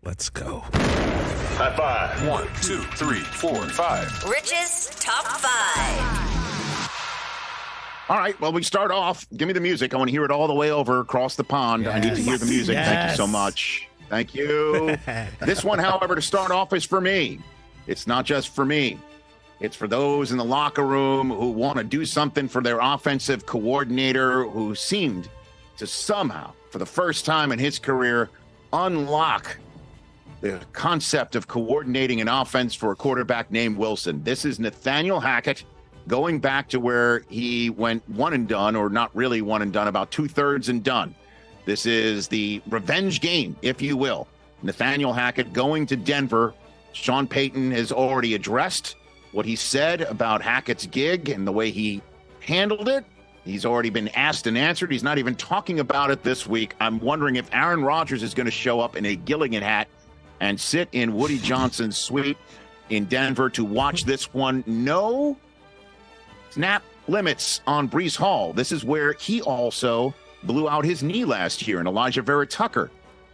Let's go. High five. 1, 2, 3, 4, 5. Rich's Top 5. All right, well, we start off. Give me the music. I want to hear it all the way over across the pond. Yes. I need to hear the music. Yes. Thank you so much. Thank you. This one, however, to start off is for me. It's not just for me. It's for those in the locker room who want to do something for their offensive coordinator who seemed to somehow, for the first time in his career, unlock the concept of coordinating an offense for a quarterback named Wilson. This is Nathaniel Hackett going back to where he went one and done, or not really one and done, about 2/3 and done. This is the revenge game, if you will. Nathaniel Hackett going to Denver. Sean Payton has already addressed what he said about Hackett's gig and the way he handled it. He's already been asked and answered. He's not even talking about it this week. I'm wondering if Aaron Rodgers is going to show up in a Gilligan hat and sit in Woody Johnson's suite in Denver to watch this one. No snap limits on Breece Hall. This is where he also blew out his knee last year, and Elijah Vera Tucker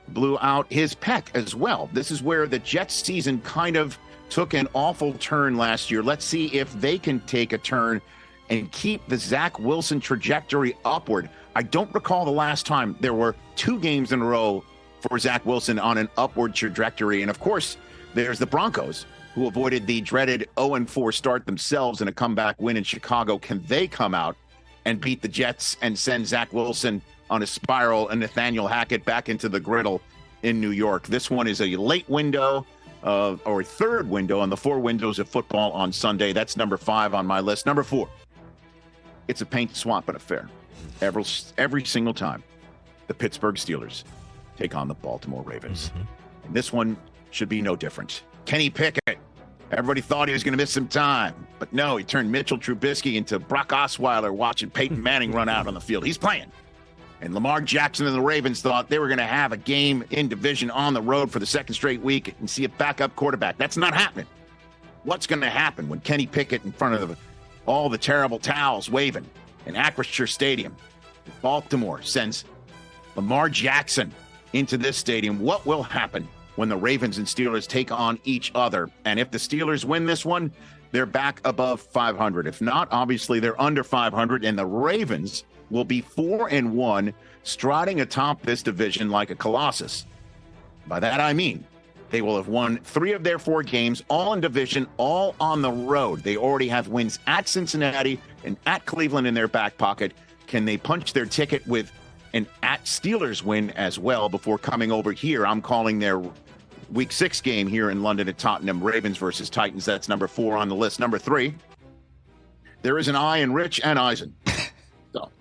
blew out his pec as well. This is where the Jets season kind of took an awful turn last year. Let's see if they can take a turn and keep the Zach Wilson trajectory upward. I don't recall the last time there were 2 games in a row for Zach Wilson on an upward trajectory. And of course, there's the Broncos, who avoided the dreaded 0-4 start themselves in a comeback win in Chicago. Can they come out and beat the Jets and send Zach Wilson on a spiral and Nathaniel Hackett back into the griddle in New York? This one is a late window or third window on the 4 windows of football on Sunday. That's number 5 on my list. Number 4, it's a paint swapping affair. Every single time the Pittsburgh Steelers take on the Baltimore Ravens. And this one should be no different. Kenny Pickett. Everybody thought he was going to miss some time, but no, he turned Mitchell Trubisky into Brock Osweiler watching Peyton Manning run out on the field. He's playing. And Lamar Jackson and the Ravens thought they were going to have a game in division on the road for the second straight week and see a backup quarterback. That's not happening. What's going to happen when Kenny Pickett, in front of all the terrible towels waving in Acrisure Stadium, Baltimore sends Lamar Jackson into this stadium? What will happen when the Ravens and Steelers take on each other? And if the Steelers win this one, they're back above 500. If not, obviously they're under 500, and the Ravens will be 4-1, striding atop this division like a colossus. By that I mean they will have won 3 of their 4 games, all in division, all on the road. They already have wins at Cincinnati and at Cleveland in their back pocket. Can they punch their ticket with an at Steelers win as well before coming over here? I'm calling their Week 6 game here in London at Tottenham, Ravens versus Titans. That's number 4 on the list. Number 3, there is an I in Rich and Eisen. So,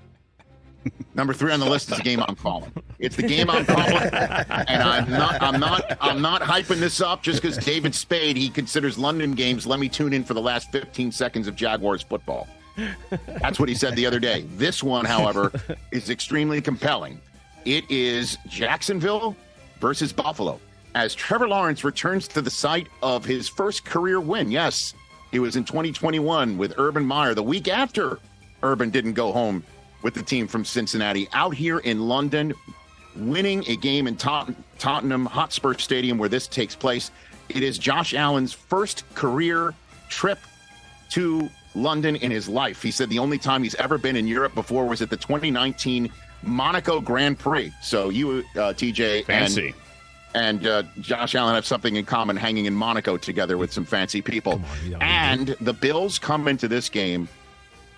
number 3 on the list is the game I'm calling. It's the game I'm calling, and I'm not hyping this up just because David Spade, he considers London games. Let me tune in for the last 15 seconds of Jaguars football. That's what he said the other day. This one, however, is extremely compelling. It is Jacksonville versus Buffalo, as Trevor Lawrence returns to the site of his first career win. Yes, it was in 2021 with Urban Meyer, the week after Urban didn't go home with the team from Cincinnati, out here in London, winning a game in Tottenham Hotspur Stadium where this takes place. It is Josh Allen's first career trip to London in his life. He said the only time he's ever been in Europe before was at the 2019 Monaco Grand Prix. So you, TJ, fancy. And Josh Allen have something in common, hanging in Monaco together with some fancy people. And the Bills come into this game,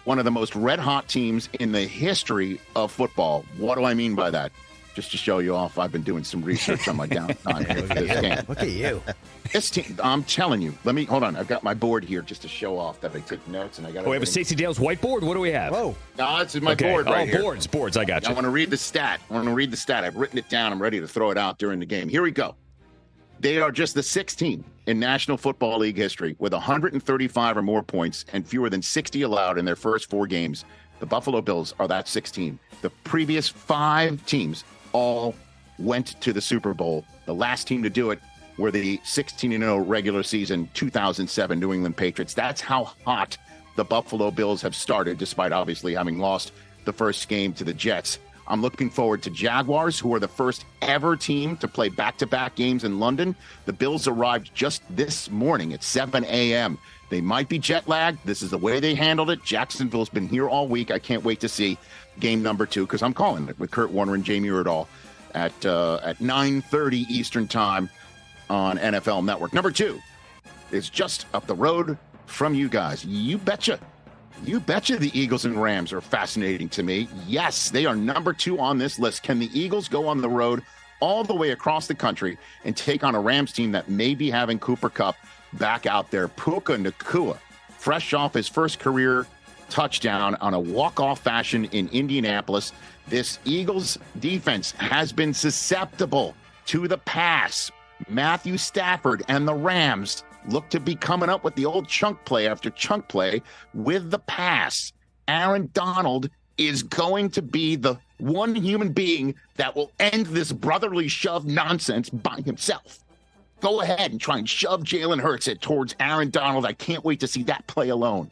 one of the most red-hot teams in the history of football. What do I mean by that? Just to show you off, I've been doing some research on my downtime here for this game. Look at you. This team, I'm telling you. Hold on. I've got my board here just to show off that I took notes, and I got. Oh, we have a Stacey Dale's whiteboard. What do we have? Whoa! No, this is my board right here. Boards. I got you. I want to read the stat. I've written it down. I'm ready to throw it out during the game. Here we go. They are just the 6th team in National Football League history with 135 or more points and fewer than 60 allowed in their first 4 games. The Buffalo Bills are that 6th team. The previous 5 teams all went to the Super Bowl. The last team to do it were the 16-0 regular season 2007 New England Patriots. That's how hot the Buffalo Bills have started, despite obviously having lost the first game to the Jets. I'm looking forward to Jaguars, who are the first ever team to play back-to-back games in London. The Bills arrived just this morning at 7 a.m. They might be jet lagged. This is the way they handled it. Jacksonville's been here all week. I can't wait to see game number 2 because I'm calling it with Kurt Warner and Jamie Erdahl at 9:30 Eastern time on NFL Network. Number 2 is just up the road from you guys. You betcha. You betcha the Eagles and Rams are fascinating to me. Yes, they are number 2 on this list. Can the Eagles go on the road all the way across the country and take on a Rams team that may be having Cooper Kupp back out there? Puka Nacua, fresh off his first career touchdown on a walk-off fashion in Indianapolis. This Eagles defense has been susceptible to the pass. Matthew Stafford and the Rams look to be coming up with the old chunk play after chunk play with the pass. Aaron Donald is going to be the one human being that will end this brotherly shove nonsense by himself. Go ahead and try and shove Jalen Hurts towards Aaron Donald. I can't wait to see that play alone.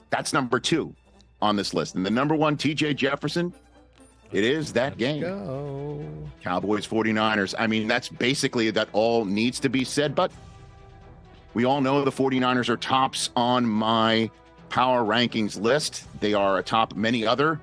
That's number 2 on this list. And the number 1, TJ Jefferson, it is that game. Go. Cowboys 49ers. I mean, that's basically that all needs to be said, but we all know the 49ers are tops on my power rankings list. They are atop many other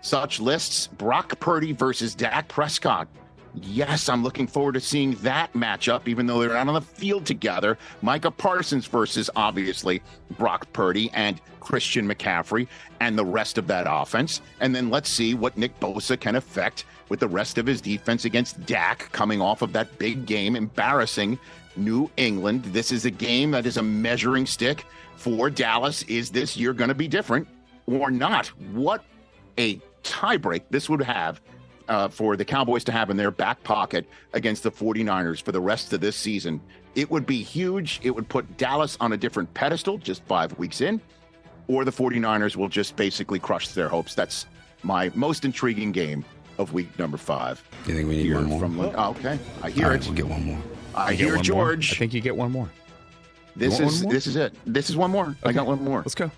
such lists. Brock Purdy versus Dak Prescott. Yes, I'm looking forward to seeing that matchup, even though they're not on the field together. Micah Parsons versus, obviously, Brock Purdy and Christian McCaffrey and the rest of that offense. And then let's see what Nick Bosa can affect with the rest of his defense against Dak coming off of that big game, embarrassing New England. This is a game that is a measuring stick for Dallas. Is this year going to be different or not? What a tiebreak this would have for the Cowboys to have in their back pocket against the 49ers for the rest of this season. It would be huge. It would put Dallas on a different pedestal just 5 weeks in, or the 49ers will just basically crush their hopes. That's my most intriguing game of week number 5. You think we need one more? Okay, I hear it. We'll get one more. I hear George. I think you get one more. This is it. This is one more. Okay. I got one more. Let's go.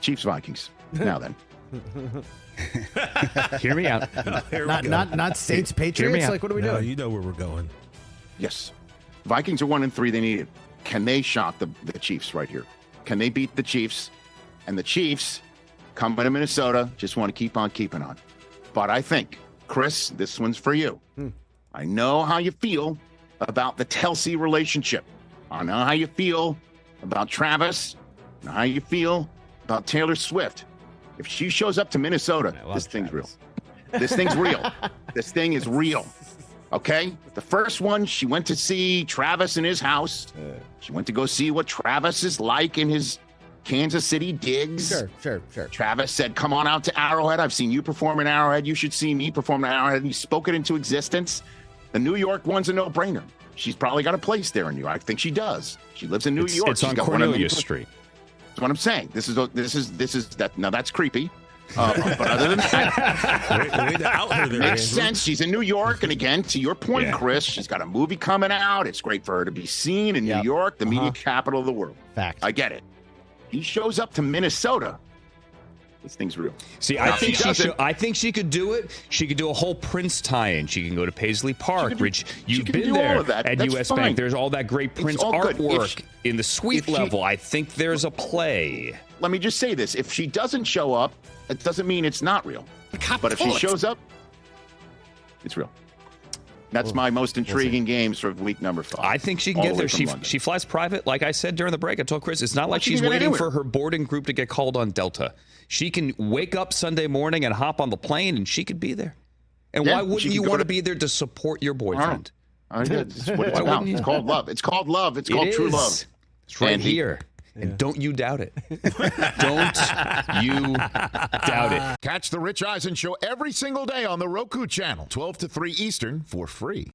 Chiefs Vikings. Now then. Hear me out. Not Saints Hear me Patriots. out. Like, what are we No, doing? you know where we're going. Yes. Vikings are 1-3. They need it. Can they shock the Chiefs right here? Can they beat the Chiefs? And the Chiefs, coming to Minnesota, just want to keep on keeping on. But I think, Chris, this one's for you. I know how you feel about the Telsey relationship. I know how you feel about Travis. I know how you feel about Taylor Swift. If she shows up to Minnesota, this thing's real. This thing's real. This thing is real. Okay? The first one, she went to see Travis in his house. She went to go see what Travis is like in his Kansas City digs. Sure. Travis said, come on out to Arrowhead. I've seen you perform in Arrowhead. You should see me perform in Arrowhead. And he spoke it into existence. The New York one's a no-brainer. She's probably got a place there in New York. I think she does. She lives in New York. It's on got Cornelia Street. That's what I'm saying. This is that. Now that's creepy. But other than that, Out here there, makes Andrew. sense. She's in New York, and again, to your point, Yeah. Chris, she's got a movie coming out. It's great for her to be seen in New York, the media capital of the world. Fact. I get it. He shows up to Minnesota. This thing's real. See, Now, I think she does it. I think she could do it. She could do a whole Prince tie-in. She can go to Paisley Park. could do- Rich, she you've can been do there all of that. at That's US fine. Bank. There's all that great Prince all good. artwork in the suite if she- level. I think there's a play. Let me just say this. If she doesn't show up, it doesn't mean it's not real. But if she shows up, it's real. That's my most intriguing games for week number 5. I think she can All get the way there. from London. She flies private. Like I said during the break, I told Chris, it's not like she she's can get waiting anywhere. for her boarding group to get called on Delta. She can wake up Sunday morning and hop on the plane, and she could be there. And Yeah, why she wouldn't can you go want to to- be there to support your boyfriend? It's what it's Why about. wouldn't you? It's called love. It's called love. It's called It true is. love. It's right And he- here. And don't you doubt it. Don't you doubt it. Catch the Rich Eisen Show every single day on the Roku channel, 12 to 3 Eastern, for free.